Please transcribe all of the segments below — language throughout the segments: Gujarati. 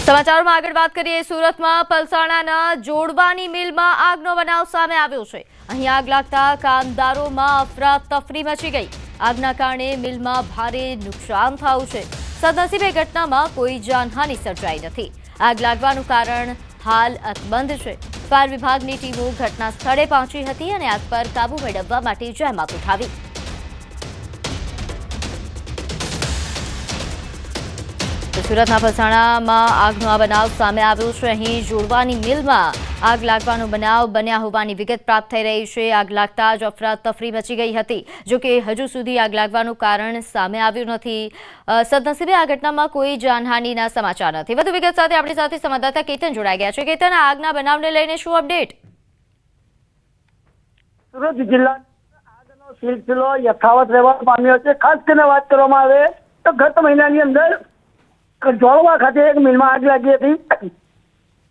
સમાચારોમાં આગળ વાત કરીએ। સુરતમાં પલસાણાના જોડવાની મિલમાં આગનો બનાવ સામે આવ્યો છે। અહીં આગ લાગતા કામદારોમાં અફરાતફરી મચી ગઈ। આગના કારણે મિલમાં ભારે નુકસાન થયું છે। સદનસીબે ઘટનામાં કોઈ જાનહાનિ સર્જાઈ નથી। આગ લાગવાનું કારણ હાલ અકબંધ છે। ફાયર વિભાગની ટીમો ઘટના સ્થળે પહોંચી હતી અને આગ પર કાબુ મેળવવા માટે જહેમત ઉઠાવી। સુરતના પલસાણામાં આગનો આ બનાવ સામે આવ્યો છે। અહીં જોડવાની મિલમાં આગ લાગવાનો બનાવ બન્યા હોવાની વિગત પ્રાપ્ત થઈ રહી છે। આગ લાગતા જ અફરાતફરી મચી ગઈ હતી। જો કે હજુ સુધી આગ લાગવાનું કારણ સામે આવ્યું નથી। સદનસીબે આ ઘટનામાં કોઈ જાનહાનિના સમાચાર નથી। વધુ વિગત સાથે આપણી સાથે સંવાદદાતા કેતન જોડાઈ ગયા છે। કેતન, આગના બનાવને લઈને શું અપડેટ? સુરત જિલ્લા આગનો સિલસિલો યથાવત રહેવા પામ્યો છે। ખાસ કરીને વાત કરવામાં આવે તો ગત મહિનાની અંદર જોડવા ખાતે એક મિલમાં આગ લાગી હતી।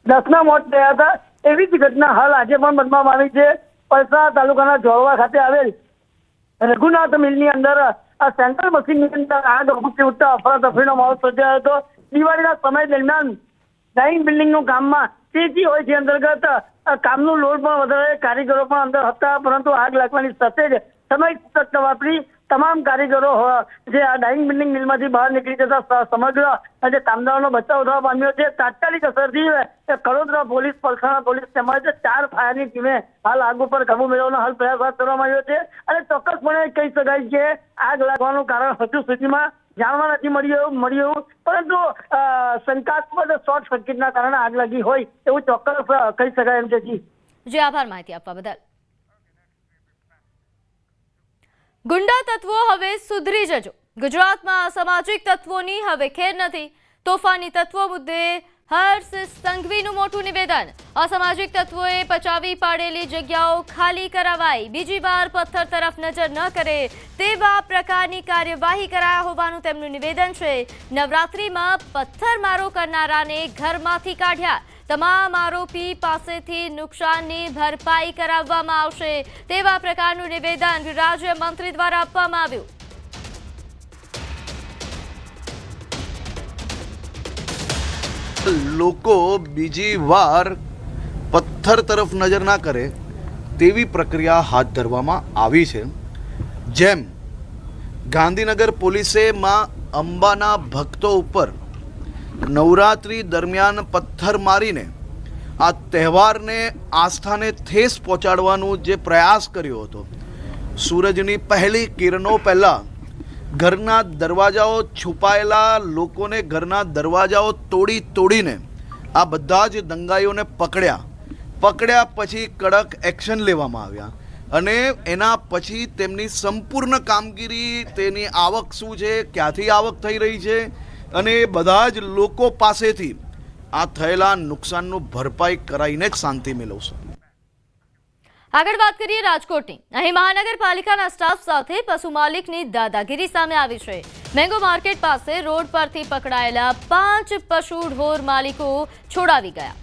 10ના મોત થયા હતા। એવી જ ઘટના હાલ આજે પણ બનવામાં આવી છે। પલસાણા તાલુકાના જોડવા ખાતે આવેલ રઘુનાથ મિલની અંદર આ સેન્ટ્રલ મશીનની અંદર આગ ભભૂકી ઉઠતા અફરાતફરીનો માહોલ સર્જાયો હતો। દિવાળીના સમય દરમિયાન ડાઇંગ બિલ્ડિંગનું કામમાં તેજી હોય છે અંતર્ગત કામનું લોડ પણ વધારે, કારીગરો પણ અંદર હતા, પરંતુ આગ લાગવાની સાથે જ સમય વાપરી તમામ કારીગરો જે આ ડાઇંગ બિલ્ડિંગ મિલમાંથી બહાર નીકળી જતા સમગ્ર જે કામદારોનો બચાવ થવા પામ્યો છે। તાત્કાલિક અસરથી કડોદરા પોલીસ, પલસાણા પોલીસ તેમજ 4 ફાયરની ટીમે હાલ આગ ઉપર કાબુ મેળવવાનો હાલ પ્રયાસ હાથ ધરવામાં આવ્યો છે। અને ચોક્કસપણે કહી શકાય કે આગ લાગવાનું કારણ હજુ સુધીમાં જાણવા નથી મળ્યું, પરંતુ શંકાસ્પદ શોર્ટ સર્કિટના કારણે આગ લાગી હોય એવું ચોક્કસ કહી શકાય એમ છે। જી, આભાર માહિતી આપવા બદલ। ગુંડા તત્વો હવે સુધરી જજો। ગુજરાતમાં અસામાજિક તત્વોની હવે ખેર નથી। તોફાની તત્વો મુદ્દે હર્ષ સંઘવીનું મોટું નિવેદન। અસામાજિક તત્વોએ પચાવી પાડેલી જગ્યાઓ ખાલી કરાવાય, બીજી વાર પથ્થર તરફ નજર ન કરે તેવા પ્રકારની કાર્યવાહી કરાયા હોવાનું તેમનું નિવેદન છે। નવરાત્રીમાં પથ્થરમારો કરનારાને ઘરમાંથી કાઢ્યા। તમામ આરોપી પાસેથી નુકસાનની ભરપાઈ કરાવવામાં આવશે તેવા પ્રકારનું નિવેદન રાજ્ય મંત્રી દ્વારા આપવામાં આવ્યું। લોકો બીજી વાર પથ્થર તરફ નજર ના કરે તેવી પ્રક્રિયા હાથ ધરવામાં આવી છે। જેમ ગાંધીનગર પોલીસે માં અંબાના ભક્તો ઉપર નવરાત્રી દરમિયાન પથ્થર મારીને આ તહેવારને આસ્થાને ઠેસ પહોંચાડવાનો જે પ્રયાસ કર્યો હતો, સૂરજની પહેલી કિરણો પહેલાં ઘરના દરવાજાઓ છુપાયેલા લોકોને ઘરના દરવાજાઓ તોડીને આ બધા જ દંગાઈઓને પકડ્યા પછી કડક એક્શન લેવામાં આવ્યા અને એના પછી તેમની સંપૂર્ણ કામગીરી, તેની આવક શું છે, ક્યાંથી આવક થઈ રહી છે અને બધા જ લોકો પાસેથી આ થયેલા નુકસાનનું ભરપાઈ કરાવીને જ શાંતિ મેળવશે। આગળ વાત કરીએ રાજકોટની। અહીં મહાનગરપાલિકાના સ્ટાફ સાથે પશુ માલિકની દાદાગીરી સામે આવી છે। મેંગો માર્કેટ પાસે રોડ પરથી પકડાયેલા 5 પશુ ઢોર માલિકો છોડાવી ગયા।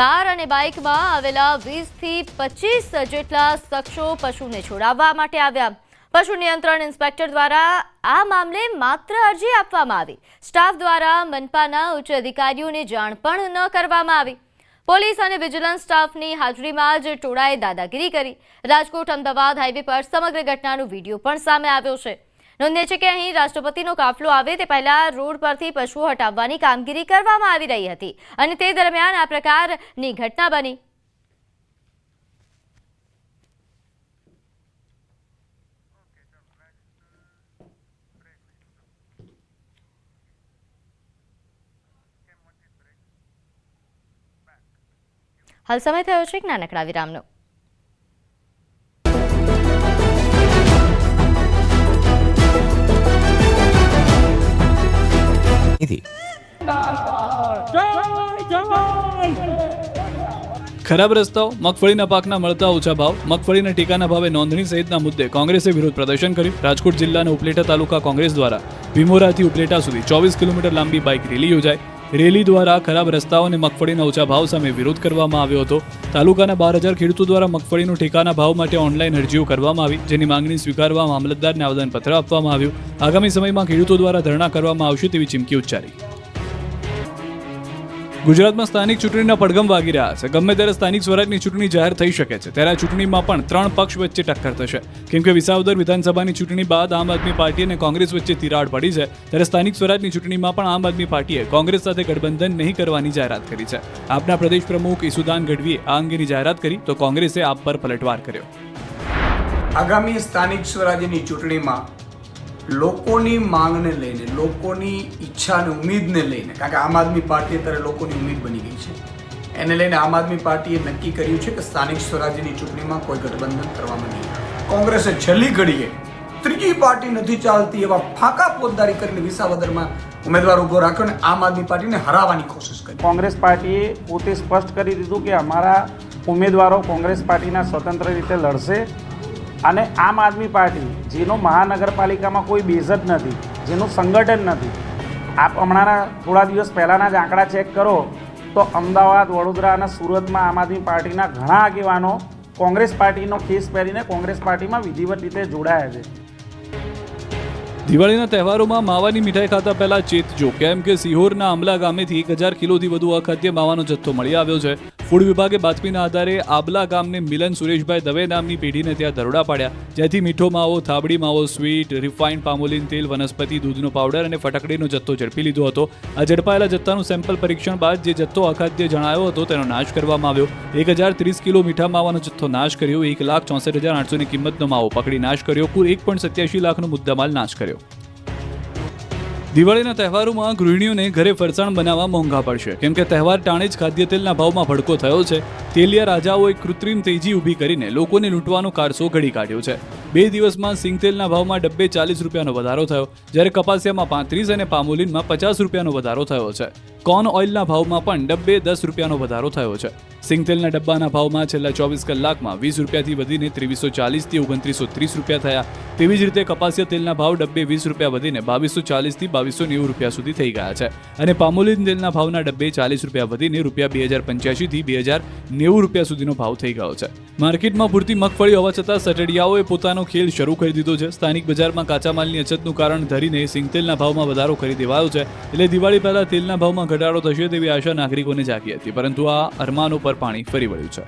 કાર અને બાઇકમાં આવેલા 20 થી 25 જેટલા શખ્સો પશુને છોડાવવા માટે આવ્યા। પશુ નિયંત્રણ ઇન્સ્પેક્ટર દ્વારા આ મામલે માત્ર અરજી આપવામાં આવી। સ્ટાફ દ્વારા મનપાના ઉચ્ચ અધિકારીઓને જાણ પણ ન કરવામાં આવી। પોલીસ અને વિજિલન્સ સ્ટાફની હાજરીમાં જ ટોળાએ દાદાગીરી કરી। રાજકોટ અમદાવાદ હાઈવે પર સમગ્ર ઘટનાનો વિડીયો પણ સામે આવ્યો છે। નોંધનીય છે કે અહીં રાષ્ટ્રપતિનો કાફલો આવે તે પહેલા રોડ પરથી પશુઓ હટાવવાની કામગીરી કરવામાં આવી રહી હતી અને તે દરમિયાન આ પ્રકારની ઘટના બની। હાલ સમય થયો છે એક નાનકડા વિરામનો। ખરાબ રસ્તાઓ, મગફળીના પાકના મળતા ઓછા ભાવ, મગફળીના ટેકાના ભાવે નોંધણી સહિતના મુદ્દે કોંગ્રેસે વિરોધ પ્રદર્શન કર્યું। રાજકોટ જિલ્લાના ઉપલેટા તાલુકા કોંગ્રેસ દ્વારા ભીમોરાથી ઉપલેટા સુધી 24 કિલોમીટર લાંબી બાઇક રેલી યોજાઈ। રેલી દ્વારા ખરાબ રસ્તાઓ અને મગફળીના ઓછા ભાવ સામે વિરોધ કરવામાં આવ્યો હતો। તાલુકાના 12,000 ખેડૂતો દ્વારા મગફળીનો ટેકાના ભાવ માટે ઓનલાઈન અરજીઓ કરવામાં આવી, જેની માંગણી સ્વીકારવા મામલતદારને આવેદનપત્ર આપવામાં આવ્યું। આગામી સમયમાં ખેડૂતો દ્વારા ધરણા કરવામાં આવશે તેવી ચીમકી ઉચ્ચારી। ગુજરાતમાં સ્થાનિક ચૂંટણીના પડઘમ વાગી રહ્યા છે. ગમે ત્યારે સ્થાનિક સ્વરાજની ચૂંટણી જાહેર થઈ શકે છે. ત્યારે આ ચૂંટણીમાં પણ 3 પક્ષ વચ્ચે ટક્કર થશે. કેમ કે વિસાવદર વિધાનસભાની ચૂંટણી બાદ આમ આદમી પાર્ટી અને કોંગ્રેસ વચ્ચે તિરાડ પડી છે. ત્યારે સ્થાનિક સ્વરાજની ચૂંટણીમાં પણ આમ આદમી પાર્ટીએ કોંગ્રેસ સાથે ગઠબંધન નહીં કરવાની જાહેરાત કરી છે. આપના પ્રદેશ પ્રમુખ ઈસુદાન ગઢવીએ આ અંગેની જાહેરાત કરી તો કોંગ્રેસે આપ પર પલટવાર કર્યો. આગામી સ્થાનિક સ્વરાજ્યની ચૂંટણીમાં લોકોની માંગને લઈને, લોકોની ઈચ્છા અને ઉમ્મીદને લઈને, કારણ કે આમ આદમી પાર્ટી અત્યારે લોકોની ઉમ્મીદ બની ગઈ છે, એને લઈને આમ આદમી પાર્ટીએ નક્કી કર્યું છે કે સ્થાનિક સ્વરાજ્યની ચૂંટણીમાં કોઈ ગઠબંધન કરવામાં નહીં આવે. કોંગ્રેસે છેલ્લી ઘડીએ ત્રીજી પાર્ટી નથી ચાલતી એવા ફાંકા પોતદારી કરીને વિસાવદરમાં ઉમેદવાર ઉભો રાખ્યો અને આમ આદમી પાર્ટીને હરાવવાની કોશિશ કરી. કોંગ્રેસ પાર્ટીએ પોતે સ્પષ્ટ કરી દીધું કે અમારા ઉમેદવારો કોંગ્રેસ પાર્ટીના સ્વતંત્ર રીતે લડશે અને આમ આદમી પાર્ટી જેનો મહાનગરપાલિકામાં કોઈ બેઝ જ નથી, જેનું સંગઠન નથી. આપ હમણાંના થોડા દિવસ પહેલાંના જ આંકડા ચેક કરો તો અમદાવાદ, વડોદરા અને સુરતમાં આમ આદમી પાર્ટીના ઘણા આગેવાનો કોંગ્રેસ પાર્ટીનો કેસ પહેરીને કોંગ્રેસ પાર્ટીમાં વિધિવત રીતે જોડાયા છે. દિવાળીના તહેવારોમાં માવાની મીઠાઈ ખાતા પહેલા ચેતજો, કેમ કે સિહોરના આંબલા ગામેથી 1000 કિલોથી વધુ અખાદ્ય માવાનો જથ્થો મળી આવ્યો છે. ફૂડ વિભાગે બાતમીના આધારે આબલા ગામને મિલન સુરેશભાઈ દવે નામની પેઢીને ત્યાં દરોડા પાડ્યા, જેથી મીઠો માવો, થાબડી માવો, સ્વીટ, રિફાઇન્ડ પામોલીન તેલ, વનસ્પતિ દૂધનો પાવડર અને ફટાકડીનો જથ્થો ઝડપી લીધો હતો. આ ઝડપાયેલા જથ્થાનું સેમ્પલ પરીક્ષણ બાદ જે જથ્થો અખાદ્ય જણાયો હતો તેનો નાશ કરવામાં આવ્યો. 1030 કિલો મીઠા માવાનો જથ્થો નાશ કર્યો. 1,64,800ની કિંમતનો માવો પકડી નાશ કર્યો. કુલ 1.87 લાખનો મુદ્દામાલ નાશ કર્યો. દિવાળીના તહેવારોમાં ગૃહિણીઓને ઘરે ફરસાણ બનાવવા મોંઘા પડશે, કેમ કે તહેવાર ટાણે જ ખાદ્ય તેલના ભાવમાં ભડકો થયો છે. તેલિયા રાજાઓએ કૃત્રિમ તેજી ઊભી કરીને લોકોને લૂંટવાનો કારસો ઘડી કાઢ્યો છે. 2 દિવસમાં સિંગતેલના ભાવમાં ડબ્બે 40 રૂપિયાનો વધારો થયો, જ્યારે કપાસિયામાં 35 અને પામોલીનમાં 50 રૂપિયાનો વધારો થયો છે. કોર્ન ઓઇલના ભાવમાં પણ ડબ્બે 10 રૂપિયાનો વધારો થયો છે. સિંગતેલના ડબ્બાના ભાવમાં છેલ્લા 24 કલાકમાં 20 રૂપિયાથી વધીને 2340થી 2930 રૂપિયા થયા. તેવી જ રીતે કપાસિયા તેલના ભાવ ડબ્બે 20 રૂપિયા વધીને 2240થી 2290 રૂપિયા સુધી થઈ ગયા છે. અને પામોલીન તેલના ભાવના ડબ્બે 40 રૂપિયા વધીને ₹2085થી 2090 રૂપિયા સુધીનો ભાવ થઈ ગયો છે. માર્કેટમાં પૂરતી મગફળી હોવા છતાં સટડિયાઓએ પોતાનો ખેલ શરૂ કરી દીધો છે. સ્થાનિક બજારમાં કાચા માલની અછતનું કારણ ધરીને સિંગતેલના ભાવમાં વધારો કરી દેવાયો છે. એટલે દિવાળી પહેલા તેલના ભાવમાં ઘટાડો થશે તેવી આશા નાગરિકોને જાગી હતી, પરંતુ આ અરમાનો પર પાણી ફરી વળ્યું છે.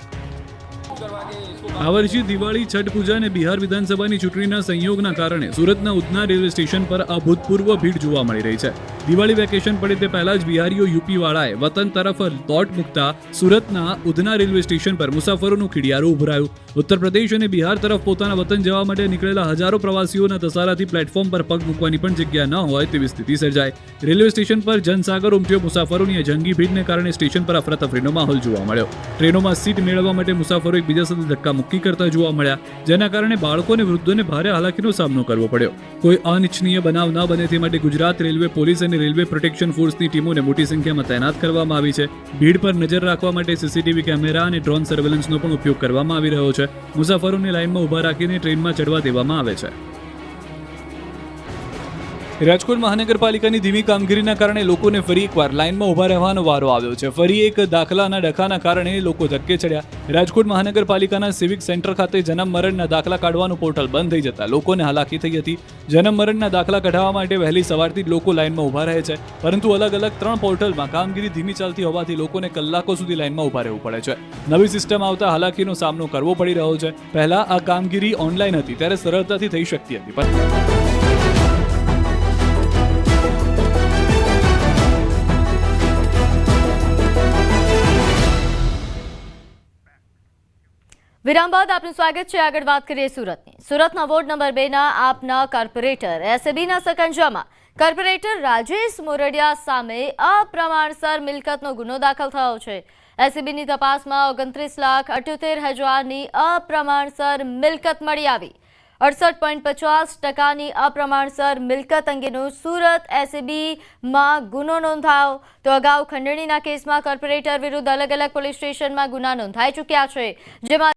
આ વર્ષે દિવાળી, છઠ પૂજા અને બિહાર વિધાનસભાની ચૂંટણીના સંયોગના કારણે સુરતના ઉધના રેલવે સ્ટેશન પર અભૂતપૂર્વ ભીડ જોવા મળી રહી છે. દિવાળી વેકેશન પડે તે પહેલા જ બિહારીઓ યુપી વાળાએ વતન તરફ દોટ મૂકતા સુરતના ઉધના રેલવે સ્ટેશન પર મુસાફરોનું ખીડિયારું ઉભરાયું. ઉત્તર પ્રદેશ અને બિહાર તરફ પોતાના વતન જવા માટે નીકળેલા હજારો પ્રવાસીઓના ધસારાથી પ્લેટફોર્મ પર પગ મૂકવાની પણ જગ્યા ન હોય તેવી સ્થિતિ સર્જાઈ. રેલવે સ્ટેશન પર જનસાગર ઉમટ્યો. મુસાફરોની જંગી ભીડને કારણે સ્ટેશન પર અફરાતફરીનો માહોલ જોવા મળ્યો. ટ્રેનોમાં સીટ મેળવવા માટે મુસાફરો એકબીજા સાથે ધક્કા મુક્કી કરતા જોવા મળ્યા, જેના કારણે બાળકો અને વૃદ્ધોને ભારે હાલાકીનો સામનો કરવો પડ્યો. કોઈ અનિચ્છનીય બનાવ ન બને તે માટે ગુજરાત રેલવે પોલીસ અને રેલવે પ્રોટેક્શન ફોર્સની ટીમોને મોટી સંખ્યામાં તૈનાત કરવામાં આવી છે. ભીડ પર નજર રાખવા માટે સીસીટીવી કેમેરા અને ડ્રોન સર્વેલન્સનો પણ ઉપયોગ કરવામાં આવી રહ્યો છે. મુસાફરોને લાઇનમાં ઊભા રાખીને ટ્રેનમાં ચડવા દેવામાં આવે છે. રાજકોટ મહાનગરપાલિકાની ધીમી કામગીરીના કારણે લોકોને ફરી એકવાર લાઇનમાં ઊભા રહેવાનો વારો આવ્યો છે. ફરી એક દાખલાના ડખાના કારણે લોકો ધક્કે ચડ્યા. રાજકોટ મહાનગરપાલિકાના સિવિક સેન્ટર ખાતે જન્મ મરણના દાખલા કાઢવાનું પોર્ટલ બંધ થઈ જતા લોકોને હાલાકી થઈ હતી. જન્મ મરણના દાખલા કઢાવવા માટે વહેલી સવારથી જ લોકો લાઇનમાં ઊભા રહે છે, પરંતુ અલગ અલગ 3 પોર્ટલમાં કામગીરી ધીમી ચાલતી હોવાથી લોકોને કલાકો સુધી લાઇનમાં ઊભા રહેવું પડે છે. નવી સિસ્ટમ આવતા હાલાકીનો સામનો કરવો પડી રહ્યો છે. પહેલા આ કામગીરી ઓનલાઈન હતી ત્યારે સરળતાથી થઈ શકતી હતી, પણ વિરામ બાદ આપનું સ્વાગત છે. આગળ વાત કરીએ સુરતની. સુરતના વોર્ડ નંબર 2ના આપના કોર્પોરેટર એસએબીના સકંજામાં. કોર્પોરેટર રાજેશ મોરડિયા સામે અપ્રમાણસર મિલકતનો ગુનો દાખલ થયો છે. એસએબીની તપાસમાં 29,78,000ની અપ્રમાણસર મિલકત મળી આવી. 68.50% અપ્રમાણસર મિલકત અંગેનો સુરત એસએબીમાં ગુનો નોંધાયો. તો અગાઉ ખંડણીના કેસમાં કોર્પોરેટર વિરુદ્ધ અલગ અલગ પોલીસ સ્ટેશનમાં ગુના નોંધાઈ ચૂક્યા છે, જેમાં